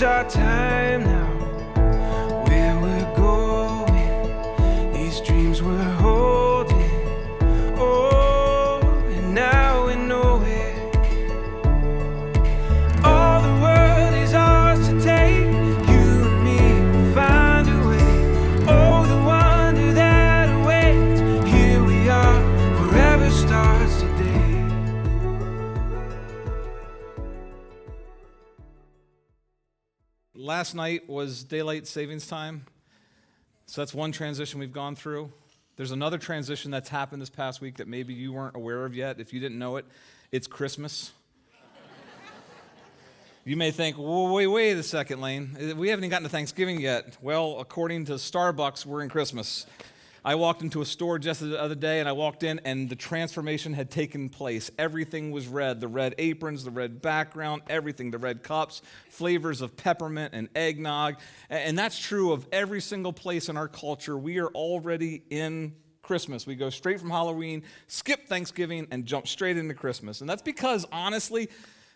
is our time now. Where we're going, these dreams we're holding. Oh, and now we know it. All the world is ours to take. You and me will find a way. Oh, the wonder that awaits. Here we are, forever starts today. Last night was daylight savings time, so that's one transition we've gone through. There's another transition that's happened this past week that maybe you weren't aware of yet. If you didn't know it, it's Christmas. You may think, well, wait a second, Lane. We haven't even gotten to Thanksgiving yet. Well, according to Starbucks, we're in Christmas. I walked into a store just the other day, and I walked in, and the transformation had taken place. Everything was red. The red aprons, the red background, everything, the red cups, flavors of peppermint and eggnog. And that's true of every single place in our culture. We are already in Christmas. We go straight from Halloween, skip Thanksgiving, and jump straight into Christmas. And that's because, honestly,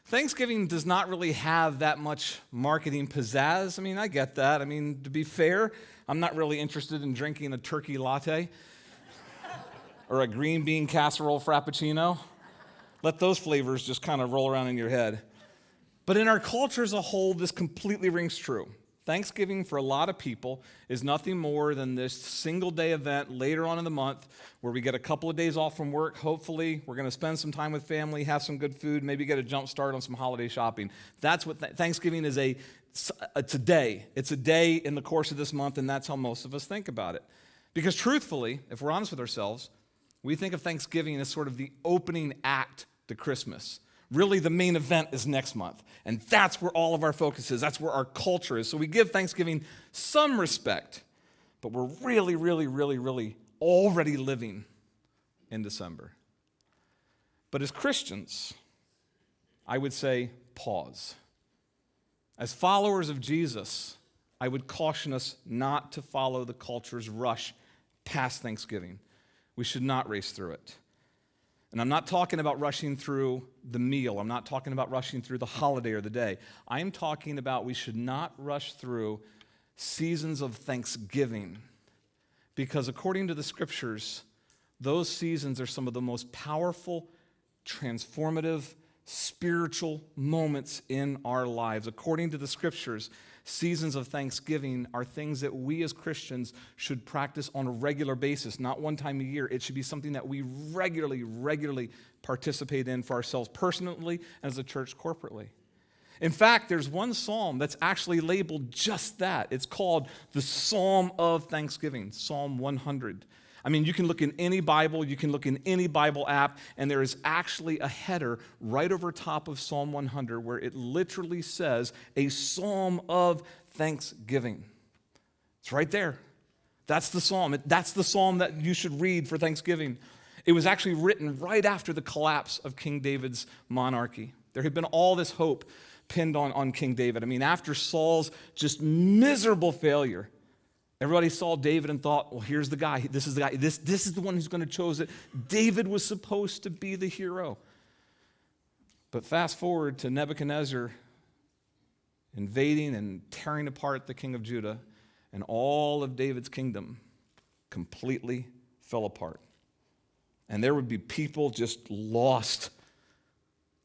Thanksgiving does not really have that much marketing pizzazz. I mean, I get that. I mean, to be fair, I'm not really interested in drinking a turkey latte or a green bean casserole frappuccino. Let those flavors just kind of roll around in your head. But in our culture as a whole, this completely rings true. Thanksgiving for a lot of people is nothing more than this single-day event later on in the month where we get a couple of days off from work. Hopefully, we're going to spend some time with family, have some good food, maybe get a jump start on some holiday shopping. That's what Thanksgiving is. It's a day. It's a day in the course of this month, and that's how most of us think about it. Because truthfully, if we're honest with ourselves, we think of Thanksgiving as sort of the opening act to Christmas. Really, the main event is next month, and that's where all of our focus is. That's where our culture is. So we give Thanksgiving some respect, but we're really already living in December. But as Christians, I would say pause. As followers of Jesus, I would caution us not to follow the culture's rush past Thanksgiving. We should not race through it. And I'm not talking about rushing through the meal. I'm not talking about rushing through the holiday or the day. I'm talking about we should not rush through seasons of Thanksgiving, because according to the scriptures, those seasons are some of the most powerful, transformative, spiritual moments in our lives. According to the scriptures, seasons of Thanksgiving are things that we as Christians should practice on a regular basis, not one time a year. It should be something that we regularly participate in for ourselves personally and as a church corporately. In fact, there's one psalm that's actually labeled just that. It's called the Psalm of Thanksgiving, Psalm 100. I mean, you can look in any Bible, you can look in any Bible app, and there is actually a header right over top of Psalm 100 where it literally says, a psalm of thanksgiving. It's right there. That's the psalm. That's the psalm that you should read for Thanksgiving. It was actually written right after the collapse of King David's monarchy. There had been all this hope pinned on King David. I mean, after Saul's just miserable failure, everybody saw David and thought, well, here's the guy. This is the guy. This is the one who's going to choose it. David was supposed to be the hero. But fast forward to Nebuchadnezzar invading and tearing apart the king of Judah, and all of David's kingdom completely fell apart. And there would be people just lost,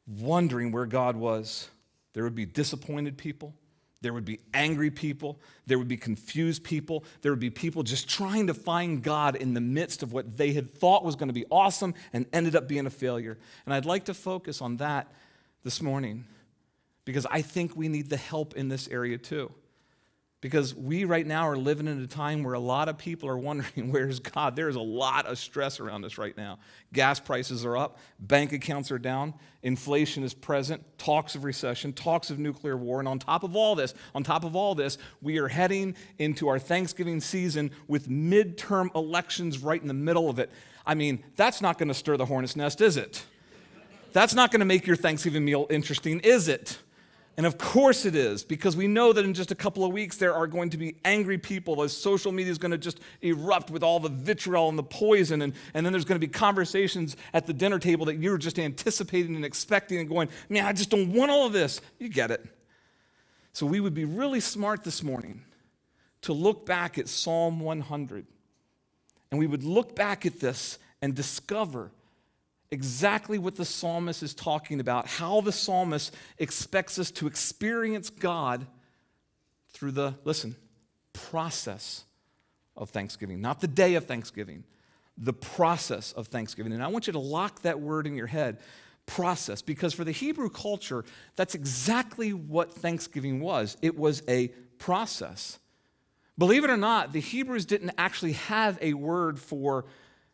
wondering where God was. There would be disappointed people. There would be angry people. There would be confused people. There would be people just trying to find God in the midst of what they had thought was going to be awesome and ended up being a failure. And I'd like to focus on that this morning because I think we need the help in this area too. Because we right now are living in a time where a lot of people are wondering, where's God? There is a lot of stress around us right now. Gas prices are up, bank accounts are down, inflation is present, talks of recession, talks of nuclear war, and on top of all this, we are heading into our Thanksgiving season with midterm elections right in the middle of it. I mean, that's not going to stir the hornet's nest, is it? That's not going to make your Thanksgiving meal interesting, is it? And of course it is, because we know that in just a couple of weeks there are going to be angry people as social media is going to just erupt with all the vitriol and the poison, and then there's going to be conversations at the dinner table that you're just anticipating and expecting and going, man, I just don't want all of this. You get it. So we would be really smart this morning to look back at Psalm 100. And we would look back at this and discover exactly what the psalmist is talking about, how the psalmist expects us to experience God through the, listen, process of Thanksgiving, not the day of Thanksgiving, the process of Thanksgiving. And I want you to lock that word in your head, process, because for the Hebrew culture, that's exactly what Thanksgiving was. It was a process. Believe it or not, the Hebrews didn't actually have a word for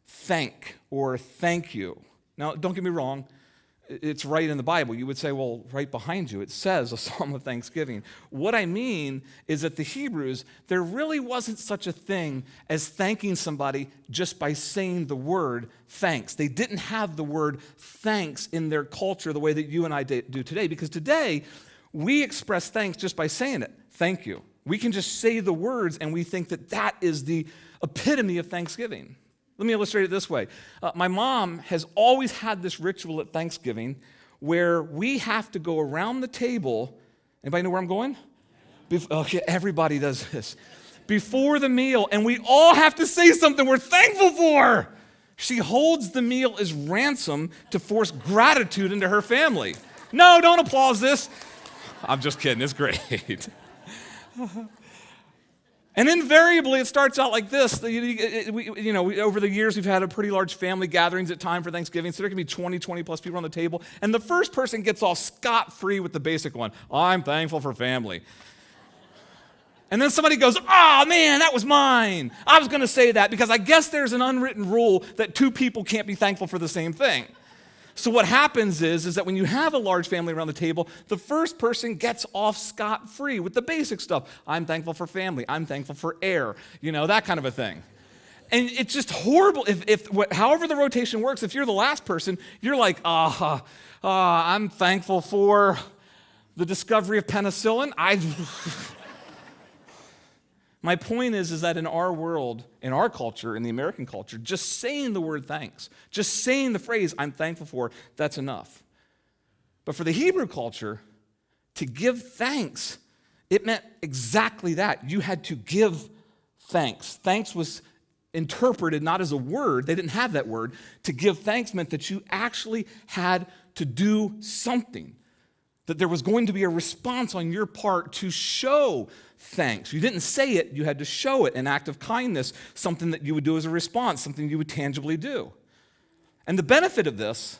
thank or thank you. Now, don't get me wrong, it's right in the Bible. You would say, well, right behind you, it says a psalm of thanksgiving. What I mean is that the Hebrews, there really wasn't such a thing as thanking somebody just by saying the word thanks. They didn't have the word thanks in their culture the way that you and I do today, because today we express thanks just by saying it, thank you. We can just say the words and we think that that is the epitome of Thanksgiving. Let me illustrate it this way. My mom has always had this ritual at Thanksgiving where we have to go around the table. Anybody know where I'm going? Okay, everybody does this. Before the meal, and we all have to say something we're thankful for. She holds the meal as ransom to force gratitude into her family. No, don't applaud this. I'm just kidding. It's great. And invariably, it starts out like this. Over the years, we've had a pretty large family gatherings at time for Thanksgiving, so there can be 20 plus people on the table, and the first person gets off scot-free with the basic one, I'm thankful for family. And then somebody goes, oh, man, that was mine. I was going to say that because I guess there's an unwritten rule that two people can't be thankful for the same thing. So what happens is that when you have a large family around the table, the first person gets off scot-free with the basic stuff. I'm thankful for family. I'm thankful for air. That kind of a thing. And it's just horrible. However the rotation works, if you're the last person, you're like, I'm thankful for the discovery of penicillin. My point is that in our world, in our culture, in the American culture, just saying the word thanks, just saying the phrase, I'm thankful for, that's enough. But for the Hebrew culture, to give thanks, it meant exactly that. You had to give thanks. Thanks was interpreted not as a word, they didn't have that word. To give thanks meant that you actually had to do something, that there was going to be a response on your part to show thanks. You didn't say it, you had to show it, an act of kindness, something that you would do as a response, something you would tangibly do. And the benefit of this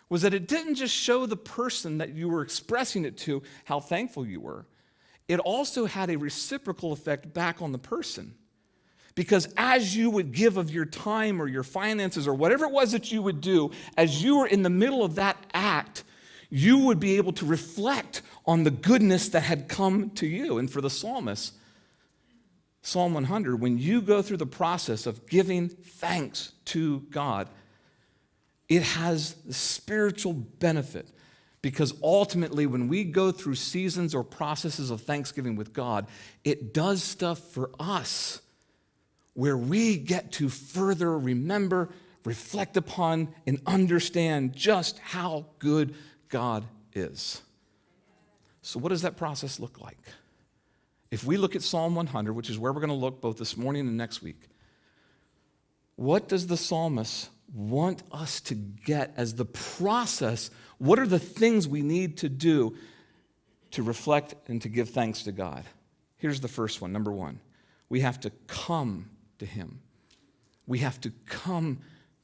was that it didn't just show the person that you were expressing it to how thankful you were. It also had a reciprocal effect back on the person. Because as you would give of your time or your finances or whatever it was that you would do, as you were in the middle of that act, you would be able to reflect on the goodness that had come to you. And for the psalmist, Psalm 100, when you go through the process of giving thanks to God, it has the spiritual benefit. Because ultimately, when we go through seasons or processes of thanksgiving with God, it does stuff for us where we get to further remember, reflect upon, and understand just how good God is. So what does that process look like? If we look at Psalm 100, which is where we're going to look both this morning and next week, what does the psalmist want us to get as the process? What are the things we need to do to reflect and to give thanks to God? Here's the first one. Number one, we have to come to Him. We have to come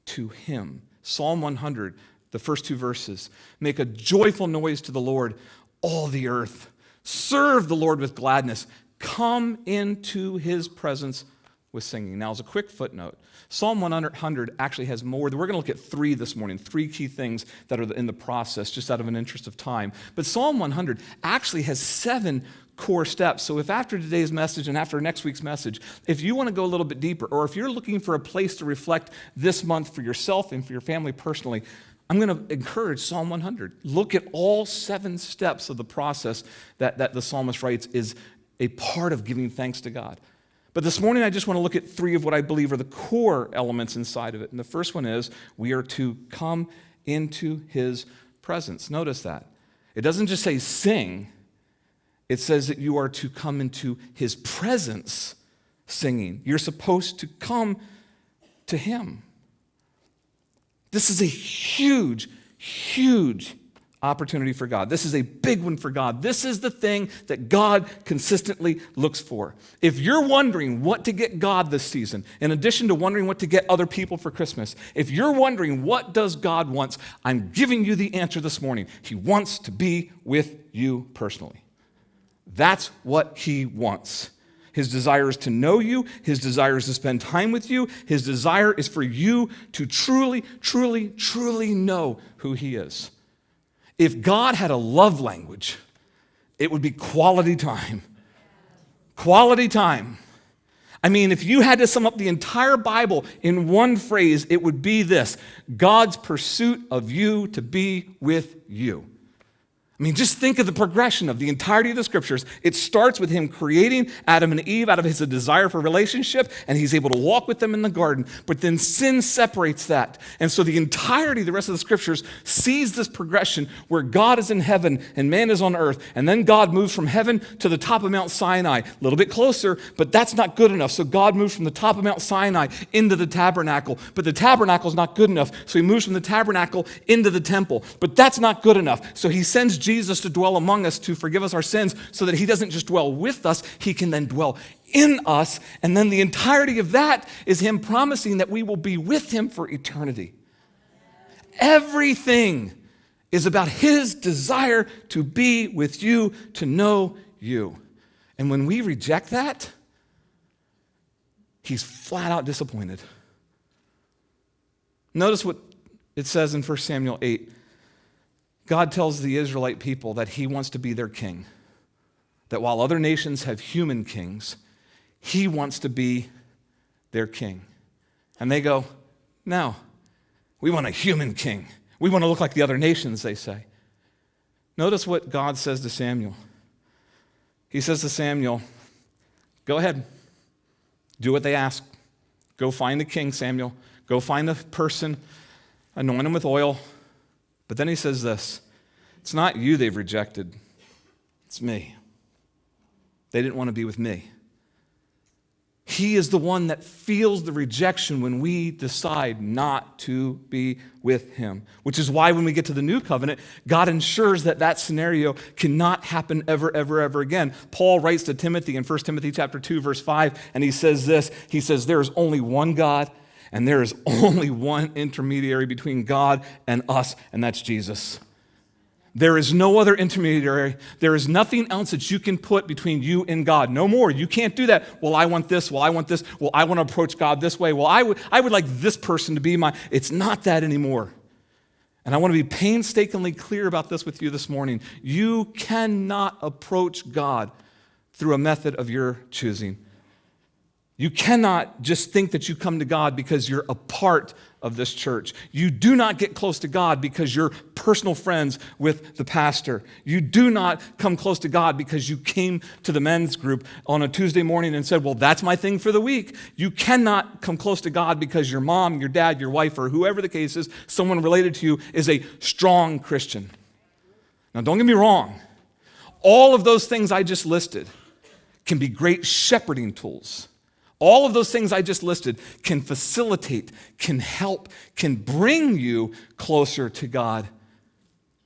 to Him. Psalm 100, the first two verses, make a joyful noise to the Lord, all the earth. Serve the Lord with gladness. Come into His presence with singing. Now, as a quick footnote, Psalm 100 actually has more. We're going to look at three this morning, three key things that are in the process, just out of an interest of time. But Psalm 100 actually has 7 core steps. So if after today's message and after next week's message, if you want to go a little bit deeper, or if you're looking for a place to reflect this month for yourself and for your family personally, I'm going to encourage Psalm 100. Look at all 7 steps of the process that the psalmist writes is a part of giving thanks to God. But this morning, I just want to look at 3 of what I believe are the core elements inside of it. And the first one is we are to come into His presence. Notice that. It doesn't just say sing. It says that you are to come into his presence singing. You're supposed to come to him. This is a huge, huge opportunity for God. This is a big one for God. This is the thing that God consistently looks for. If you're wondering what to get God this season, in addition to wondering what to get other people for Christmas, if you're wondering what does God want, I'm giving you the answer this morning. He wants to be with you personally. That's what he wants. His desire is to know you. His desire is to spend time with you. His desire is for you to truly, truly, truly know who he is. If God had a love language, it would be quality time. Quality time. I mean, if you had to sum up the entire Bible in one phrase, it would be this: God's pursuit of you to be with you. I mean, just think of the progression of the entirety of the scriptures. It starts with him creating Adam and Eve out of his desire for relationship, and he's able to walk with them in the garden. But then sin separates that. And so the entirety of the rest of the scriptures sees this progression where God is in heaven and man is on earth. And then God moves from heaven to the top of Mount Sinai, a little bit closer, but that's not good enough. So God moves from the top of Mount Sinai into the tabernacle. But the tabernacle is not good enough. So he moves from the tabernacle into the temple. But that's not good enough. So he sends Jesus to dwell among us to forgive us our sins so that he doesn't just dwell with us, he can then dwell in us. And then the entirety of that is him promising that we will be with him for eternity. Everything is about his desire to be with you, to know you. And when we reject that, he's flat out disappointed. Notice what it says in 1 Samuel 8. God tells the Israelite people that he wants to be their king. That while other nations have human kings, he wants to be their king. And they go, no, we want a human king. We want to look like the other nations, they say. Notice what God says to Samuel. He says to Samuel, go ahead, do what they ask. Go find a king, Samuel. Go find a person, anoint him with oil. But then he says this: it's not you they've rejected, it's me. They didn't want to be with me. He is the one that feels the rejection when we decide not to be with him, which is why when we get to the new covenant, God ensures that that scenario cannot happen ever, ever, ever again. Paul writes to Timothy in 1 Timothy chapter 2, verse 5, and he says this. He says, there is only one God, and there is only one intermediary between God and us, and that's Jesus. There is no other intermediary. There is nothing else that you can put between you and God. No more. You can't do that. Well, I want this. Well, I want this. Well, I want to approach God this way. Well, I would like this person to be my... It's not that anymore. And I want to be painstakingly clear about this with you this morning. You cannot approach God through a method of your choosing. You cannot just think that you come to God because you're a part of this church. You do not get close to God because you're personal friends with the pastor. You do not come close to God because you came to the men's group on a Tuesday morning and said, well, that's my thing for the week. You cannot come close to God because your mom, your dad, your wife, or whoever the case is, someone related to you, is a strong Christian. Now, don't get me wrong. All of those things I just listed can be great shepherding tools. All of those things I just listed can facilitate, can help, can bring you closer to God,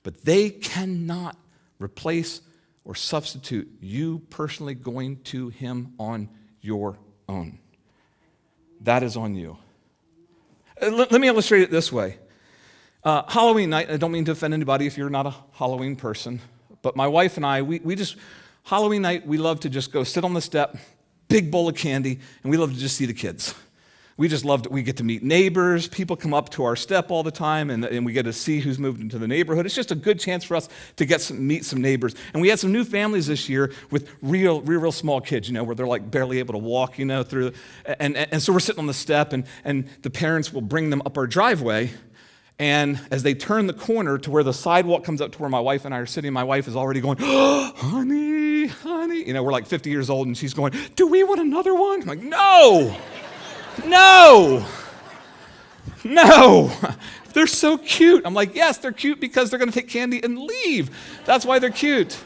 but they cannot replace or substitute you personally going to him on your own. That is on you. Let me illustrate it this way. Halloween night, I don't mean to offend anybody if you're not a Halloween person, but my wife and I, we just, Halloween night, we love to just go sit on the step, big bowl of candy, and we love to just see the kids. We just love we get to meet neighbors. People come up to our step all the time, and we get to see who's moved into the neighborhood. It's just a good chance for us to meet some neighbors. And we had some new families this year with real small kids, where they're like barely able to walk, through. And so we're sitting on the step, and the parents will bring them up our driveway. And as they turn the corner to where the sidewalk comes up to where my wife and I are sitting, my wife is already going, oh, honey. We're like 50 years old, and she's going, do we want another one? I'm like, no. They're so cute. I'm like, yes, they're cute because they're going to take candy and leave. That's why they're cute.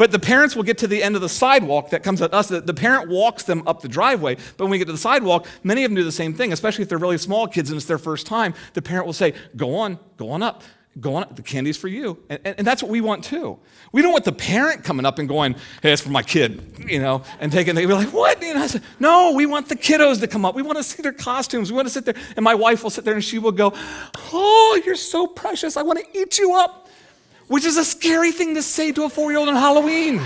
But the parents will get to the end of the sidewalk that comes at us. The parent walks them up the driveway, but when we get to the sidewalk, many of them do the same thing, especially if they're really small kids and it's their first time. The parent will say, go on up. Go on, the candy's for you. And that's what we want too. We don't want the parent coming up and going, hey, it's for my kid, and taking, they'll be like, what? I said, no, we want the kiddos to come up. We want to see their costumes. We want to sit there. And my wife will sit there and she will go, oh, you're so precious. I want to eat you up, which is a scary thing to say to a 4-year-old on Halloween.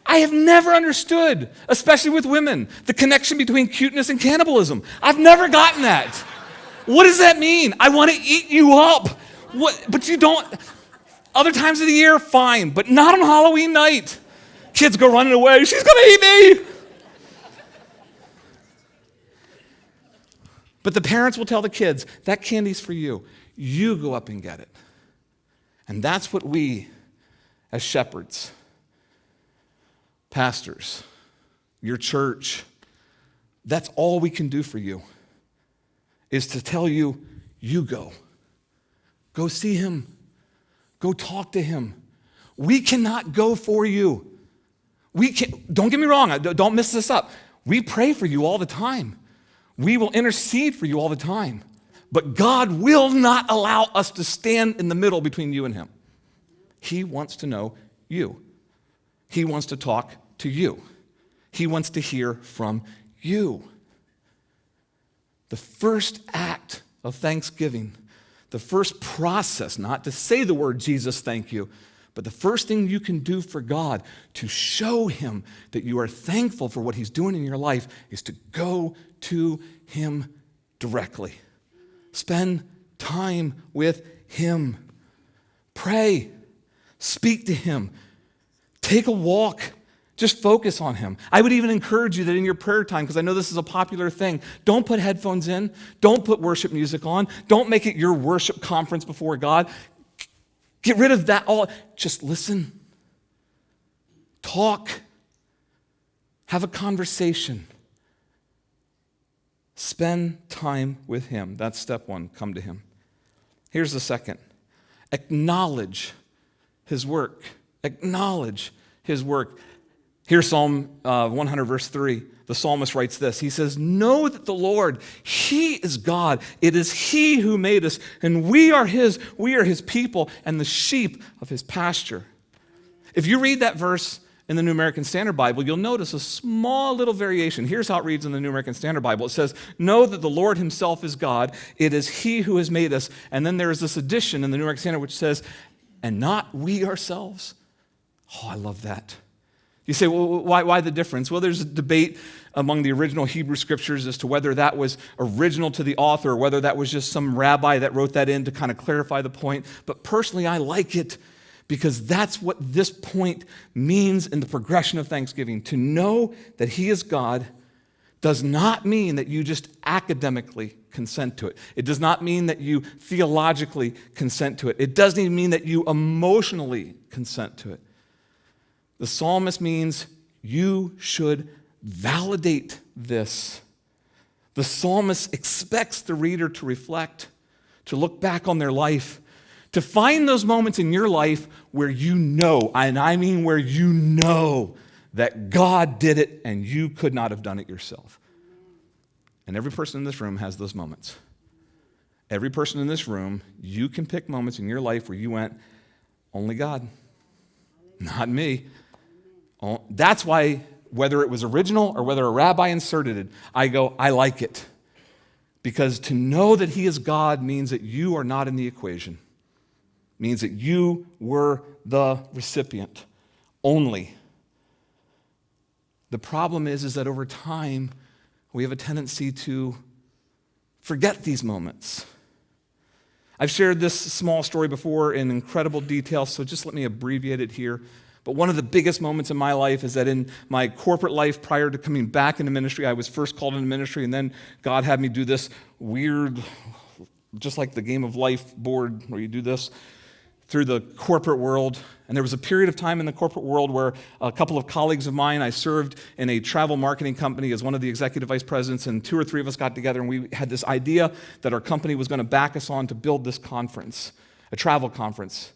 I have never understood, especially with women, the connection between cuteness and cannibalism. I've never gotten that. What does that mean? I want to eat you up. What? But you don't. Other times of the year, fine, but not on Halloween night. Kids go running away. She's going to eat me. But the parents will tell the kids, that candy's for you. You go up and get it. And that's what we, as shepherds, pastors, your church, that's all we can do for you. Is to tell you, you go. Go see him. Go talk to him. We cannot go for you. Don't get me wrong, don't mess this up. We pray for you all the time. We will intercede for you all the time. But God will not allow us to stand in the middle between you and him. He wants to know you. He wants to talk to you. He wants to hear from you. The first act of thanksgiving, the first process, not to say the word Jesus, thank you, but the first thing you can do for God to show him that you are thankful for what he's doing in your life is to go to him directly. Spend time with him. Pray. Speak to him. Take a walk. Just focus on him. I would even encourage you that in your prayer time, because I know this is a popular thing, don't put headphones in. Don't put worship music on. Don't make it your worship conference before God. Get rid of that all. Just listen. Talk. Have a conversation. Spend time with him. That's step one. Come to him. Here's the second. Acknowledge his work. Acknowledge his work. Here's Psalm 100, verse 3. The psalmist writes this. He says, know that the Lord, he is God. It is he who made us, and we are his people and the sheep of his pasture. If you read that verse in the New American Standard Bible, you'll notice a small little variation. Here's how it reads in the New American Standard Bible. It says, know that the Lord himself is God. It is he who has made us. And then there is this addition in the New American Standard which says, and not we ourselves. Oh, I love that. You say, well, why the difference? Well, there's a debate among the original Hebrew scriptures as to whether that was original to the author or whether that was just some rabbi that wrote that in to kind of clarify the point. But personally, I like it because that's what this point means in the progression of Thanksgiving. To know that he is God does not mean that you just academically consent to it. It does not mean that you theologically consent to it. It doesn't even mean that you emotionally consent to it. The psalmist means you should validate this. The psalmist expects the reader to reflect, to look back on their life, to find those moments in your life where you know, and I mean where you know that God did it and you could not have done it yourself. And every person in this room has those moments. Every person in this room, you can pick moments in your life where you went, only God, not me. That's why, whether it was original or whether a rabbi inserted it, I go, I like it. Because to know that he is God means that you are not in the equation. Means that you were the recipient only. The problem is that over time, we have a tendency to forget these moments. I've shared this small story before in incredible detail, so just let me abbreviate it here. But one of the biggest moments in my life is that in my corporate life prior to coming back into ministry, I was first called into ministry, and then God had me do this weird, just like the Game of Life board where you do this, through the corporate world. And there was a period of time in the corporate world where a couple of colleagues of mine, I served in a travel marketing company as one of the executive vice presidents, and 2 or 3 of us got together and we had this idea that our company was going to back us on to build this conference, a travel conference.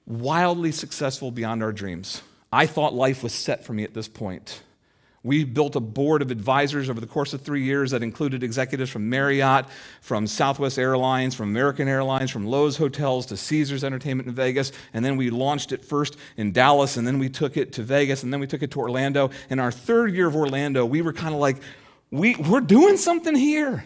wildly successful beyond our dreams. I thought life was set for me at this point. We built a board of advisors over the course of 3 years that included executives from Marriott, from Southwest Airlines, from American Airlines, from Lowe's Hotels to Caesars Entertainment in Vegas. And then we launched it first in Dallas, and then we took it to Vegas, and then we took it to Orlando. In our 3rd year of Orlando, we were kind of like, we're doing something here.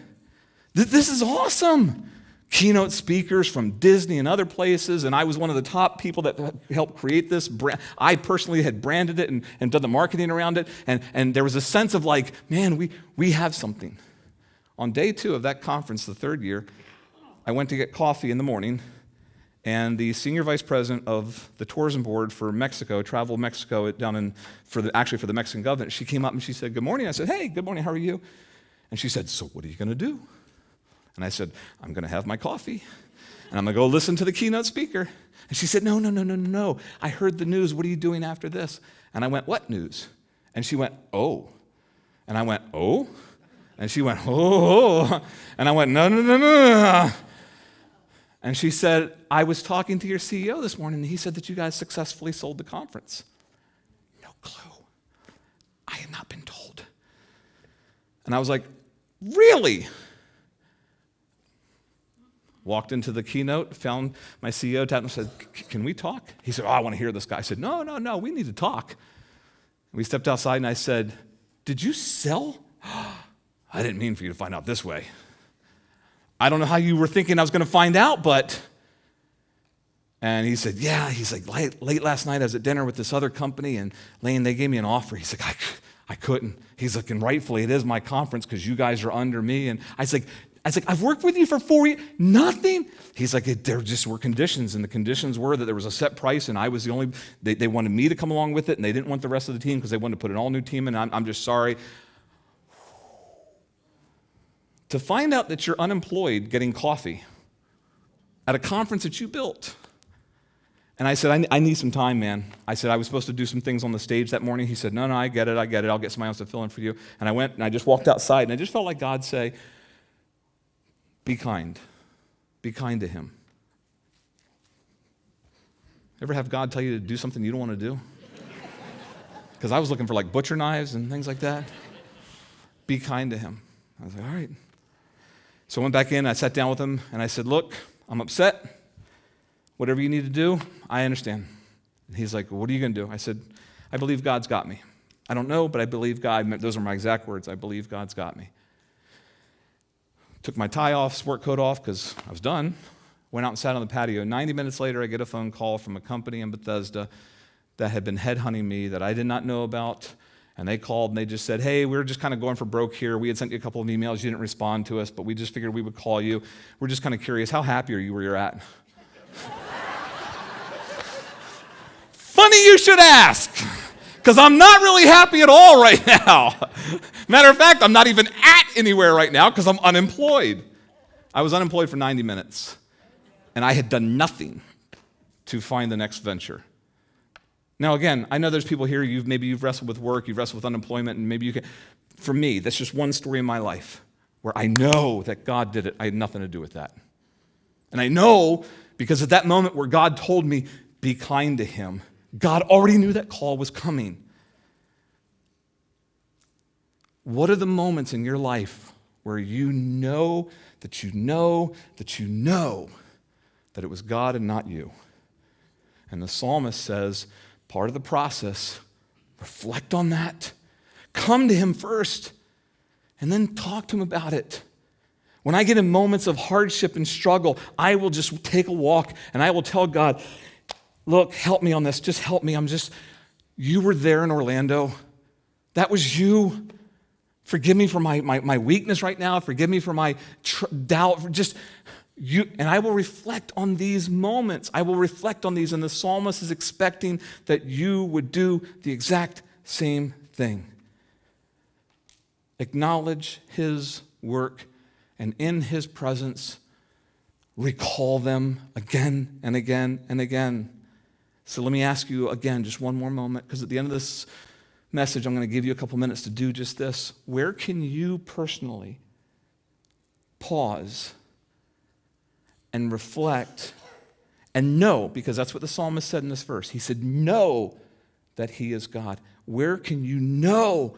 This is awesome. Keynote speakers from Disney and other places, and I was one of the top people that helped create this brand. I personally had branded it and done the marketing around it, and there was a sense of like, man, we have something. On day 2 of that conference, the 3rd year, I went to get coffee in the morning, and the senior vice president of the tourism board for Mexico, Travel Mexico, for the Mexican government, she came up and she said, "Good morning." I said, "Hey, good morning, how are you?" And she said, "So what are you going to do?" And I said, "I'm going to have my coffee, and I'm going to go listen to the keynote speaker." And she said, No. I heard the news. What are you doing after this?" And I went, "What news?" And she went, "Oh." And I went, "Oh?" And she went, "Oh." And I went, No. And she said, "I was talking to your CEO this morning, and he said that you guys successfully sold the conference." No clue. I had not been told. And I was like, "Really?" Walked into the keynote, found my CEO, tapped him and said, "Can we talk?" He said, "Oh, I want to hear this guy." I said, No, we need to talk. We stepped outside and I said, "Did you sell?" "I didn't mean for you to find out this way." "I don't know how you were thinking I was going to find out, but..." And he said, "Yeah." He's like, late last night I was at dinner with this other company, and Lane, they gave me an offer. He's like, I couldn't. He's like, "And rightfully it is my conference because you guys are under me." And I was like, "I've worked with you for 4 years, nothing?" He's like, "There just were conditions, and the conditions were that there was a set price, and I was the only, they wanted me to come along with it, and they didn't want the rest of the team because they wanted to put an all-new team in, and I'm just sorry." To find out that you're unemployed getting coffee at a conference that you built. And I said, I need some time, man. I said, I was supposed to do some things on the stage that morning. He said, No, I get it. I'll get somebody else to fill in for you. And I went, and I just walked outside, and I just felt like God say, be kind. Be kind to him. Ever have God tell you to do something you don't want to do? Because I was looking for like butcher knives and things like that. Be kind to him. I was like, all right. So I went back in, I sat down with him, and I said, "Look, I'm upset. Whatever you need to do, I understand." And he's like, "What are you going to do?" I said, "I believe God's got me. I don't know, but I believe God." Those are my exact words. "I believe God's got me." Took my tie off, sport coat off, because I was done. Went out and sat on the patio. 90 minutes later, I get a phone call from a company in Bethesda that had been headhunting me that I did not know about. And they called and they just said, "Hey, we're just kind of going for broke here. We had sent you a couple of emails. You didn't respond to us, but we just figured we would call you. We're just kind of curious. How happy are you where you're at?" Funny you should ask, because I'm not really happy at all right now. Matter of fact, I'm not even at anywhere right now because I'm unemployed. I was unemployed for 90 minutes, and I had done nothing to find the next venture. Now, again, I know there's people here, maybe you've wrestled with work, you've wrestled with unemployment, and maybe you can. For me, that's just one story in my life where I know that God did it. I had nothing to do with that. And I know because at that moment where God told me, be kind to him, God already knew that call was coming. What are the moments in your life where you know that you know that you know that it was God and not you? And the psalmist says, part of the process, reflect on that. Come to him first, and then talk to him about it. When I get in moments of hardship and struggle, I will just take a walk, and I will tell God, look, help me on this. Just help me. You were there in Orlando. That was you. Forgive me for my weakness right now. Forgive me for my doubt. And I will reflect on these moments. I will reflect on these, and the psalmist is expecting that you would do the exact same thing. Acknowledge his work, and in his presence, recall them again and again and again. So let me ask you again, just one more moment, because at the end of this message, I'm going to give you a couple minutes to do just this. Where can you personally pause and reflect And know, because that's what the psalmist said in this verse. He said, know that he is God. Where can you know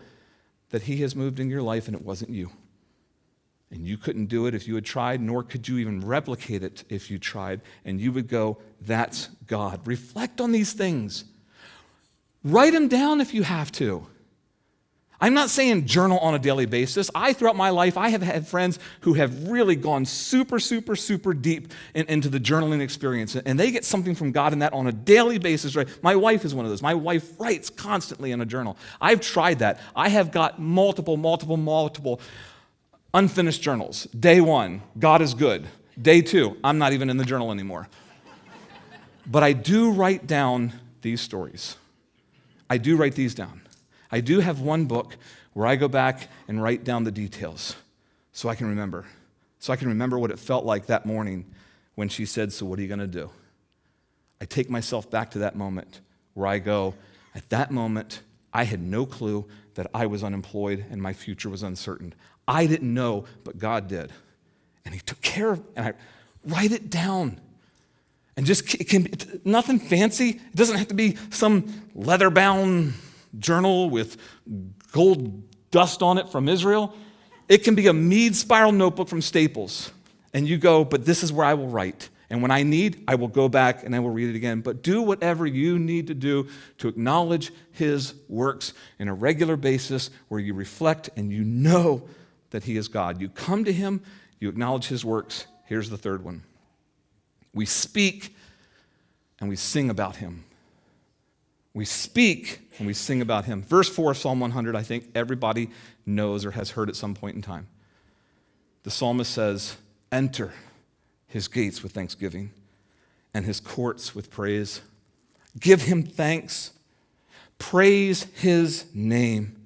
that he has moved in your life and it wasn't you? And you couldn't do it if you had tried, nor could you even replicate it if you tried. And you would go, that's God. Reflect on these things. Write them down if you have to. I'm not saying journal on a daily basis. Throughout my life, I have had friends who have really gone super, super, super deep into the journaling experience. And they get something from God in that on a daily basis. Right? My wife is one of those. My wife writes constantly in a journal. I've tried that. I have got multiple unfinished journals. Day 1, God is good. Day 2, I'm not even in the journal anymore. But I do write down these stories. I do write these down. I do have one book where I go back and write down the details so I can remember. So I can remember what it felt like that morning when she said, so what are you going to do? I take myself back to that moment where I go, at that moment, I had no clue that I was unemployed and my future was uncertain. I didn't know, but God did. And he took care of it. And I write it down. And it's nothing fancy. It doesn't have to be some leather-bound journal with gold dust on it from Israel. It can be a Mead spiral notebook from Staples. And you go, but this is where I will write. And when I need, I will go back and I will read it again. But do whatever you need to do to acknowledge his works in a regular basis where you reflect and you know that he is God. You come to him, you acknowledge his works. Here's the third one. We speak and we sing about him. We speak and we sing about him. Verse 4 of Psalm 100, I think everybody knows or has heard at some point in time. The psalmist says, enter his gates with thanksgiving and his courts with praise. Give him thanks. Praise his name.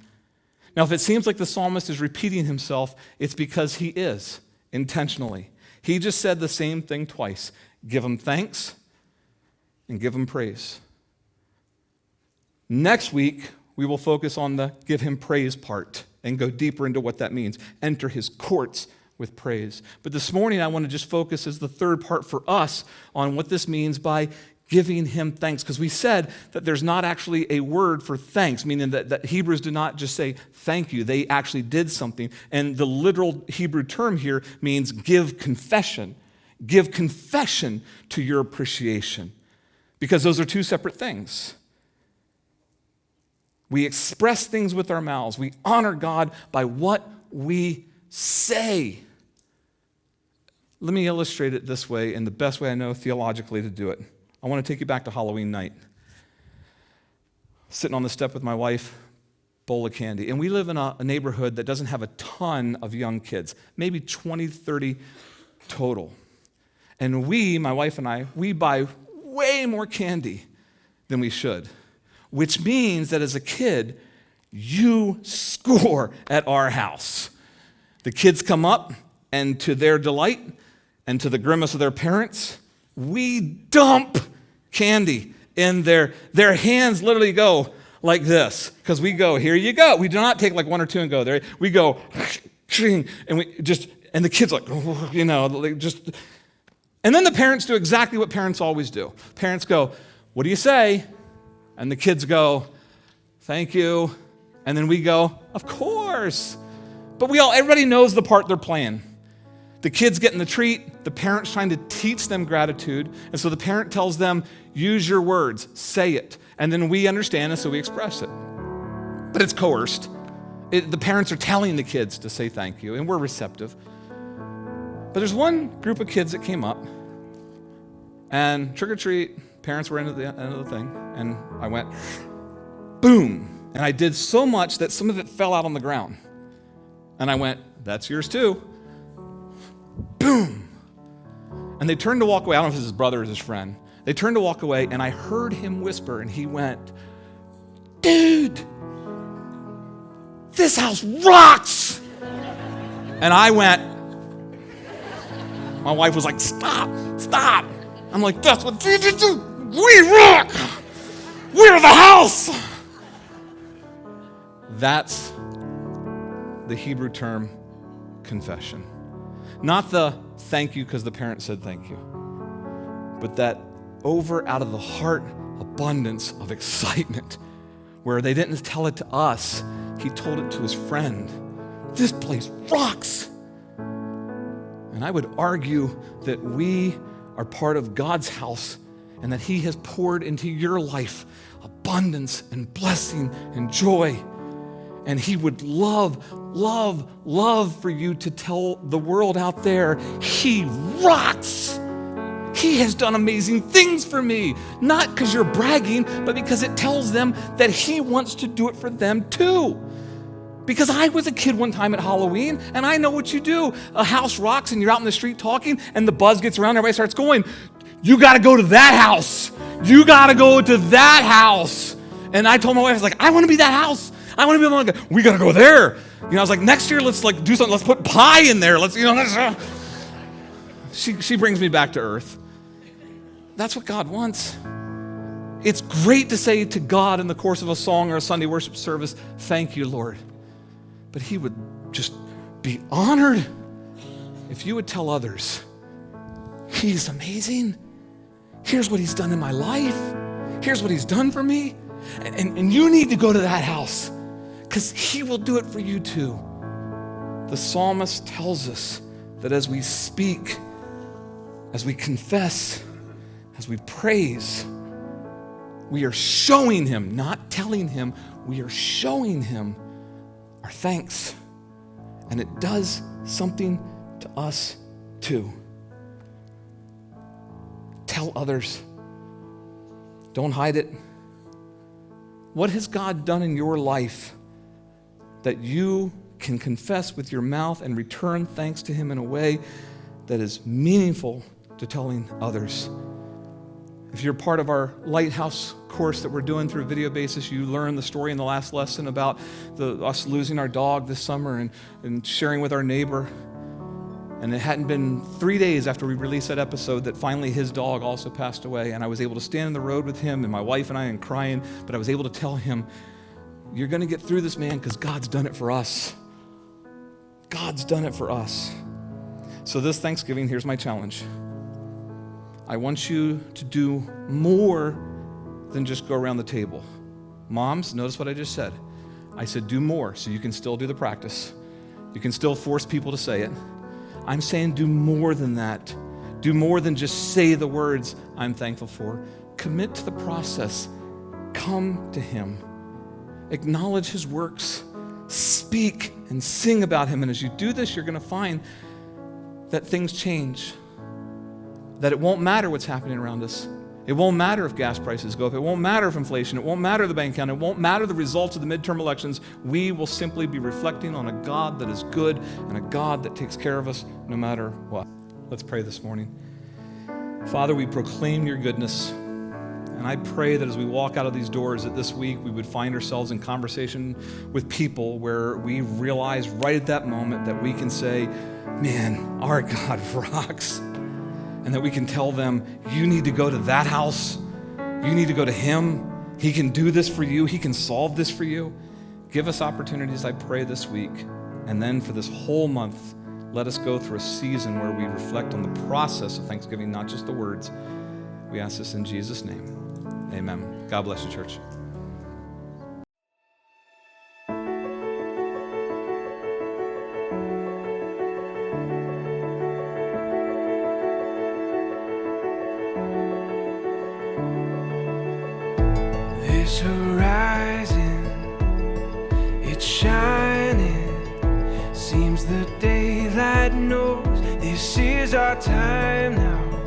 Now, if it seems like the psalmist is repeating himself, it's because he is, intentionally. He just said the same thing twice. Give him thanks and give him praise. Next week, we will focus on the give him praise part and go deeper into what that means. Enter his courts with praise. But this morning, I want to just focus as the third part for us on what this means by giving him thanks. Because we said that there's not actually a word for thanks, meaning that Hebrews did not just say thank you. They actually did something. And the literal Hebrew term here means give confession. Give confession to your appreciation. Because those are two separate things. We express things with our mouths. We honor God by what we say. Let me illustrate it this way in the best way I know theologically to do it. I want to take you back to Halloween night. Sitting on the step with my wife, bowl of candy. And we live in a neighborhood that doesn't have a ton of young kids, maybe 20, 30 total. And my wife and I, we buy way more candy than we should. Which means that as a kid, you score at our house. The kids come up, and to their delight, and to the grimace of their parents, we dump candy in their hands literally go like this. Because we go, here you go. We do not take like one or two and go there. We go, and and the kids like, and then the parents do exactly what parents always do. Parents go, what do you say? And the kids go, thank you. And then we go, of course. But everybody knows the part they're playing. The kids getting the treat, the parent's trying to teach them gratitude. And so the parent tells them, use your words, say it. And then we understand, and so we express it. But it's coerced. The parents are telling the kids to say thank you, and we're receptive. But there's one group of kids that came up, and trick or treat, parents were into the end of the thing, and I went, boom. And I did so much that some of it fell out on the ground. And I went, that's yours too. Boom. And they turned to walk away. I don't know if it was his brother or his friend. They turned to walk away, and I heard him whisper, and he went, dude, this house rocks. And I went, my wife was like, stop. I'm like, that's what Jesus do. We rock. We're the house. That's the Hebrew term confession. Not the thank you because the parent said thank you, but that over out of the heart abundance of excitement, where they didn't tell it to us, he told it to his friend. This place rocks. And I would argue that we are part of God's house and that he has poured into your life abundance and blessing and joy. And he would love for you to tell the world out there, he rocks. He has done amazing things for me. Not because you're bragging, but because it tells them that he wants to do it for them too. Because I was a kid one time at Halloween, and I know what you do. A house rocks, and you're out in the street talking, and the buzz gets around, everybody starts going, you gotta go to that house. You gotta go to that house. And I told my wife, I was like, I wanna be that house. I wanna be able to go, we gotta go there. You know, I was like, next year, let's do something. Let's put pie in there. She brings me back to earth. That's what God wants. It's great to say to God in the course of a song or a Sunday worship service, thank you, Lord. But he would just be honored if you would tell others, he's amazing. Here's what he's done in my life. Here's what he's done for me. And you need to go to that house because he will do it for you too. The psalmist tells us that as we speak, as we confess, as we praise, we are showing him, not telling him, we are showing him our thanks. And it does something to us too. Tell others. Don't hide it. What has God done in your life that you can confess with your mouth and return thanks to him in a way that is meaningful to telling others? If you're part of our Lighthouse course that we're doing through a video basis, you learn the story in the last lesson about us losing our dog this summer and sharing with our neighbor. And it hadn't been 3 days after we released that episode that finally his dog also passed away. And I was able to stand in the road with him and my wife and I and crying, but I was able to tell him, you're going to get through this, man, because God's done it for us. God's done it for us. So this Thanksgiving, here's my challenge. I want you to do more than just go around the table. Moms, notice what I just said. I said do more, so you can still do the practice. You can still force people to say it. I'm saying do more than that. Do more than just say the words I'm thankful for. Commit to the process. Come to him. Acknowledge his works. Speak and sing about him. And as you do this, you're going to find that things change. That it won't matter what's happening around us. It won't matter if gas prices go up. It won't matter if inflation. It won't matter the bank account. It won't matter the results of the midterm elections. We will simply be reflecting on a God that is good and a God that takes care of us no matter what. Let's pray this morning. Father, we proclaim your goodness. And I pray that as we walk out of these doors, that this week we would find ourselves in conversation with people where we realize right at that moment that we can say, man, our God rocks. And that we can tell them, you need to go to that house. You need to go to him. He can do this for you. He can solve this for you. Give us opportunities, I pray, this week. And then for this whole month, let us go through a season where we reflect on the process of Thanksgiving, not just the words. We ask this in Jesus' name. Amen. God bless you, church. This horizon, it's shining. Seems the daylight knows this is our time now.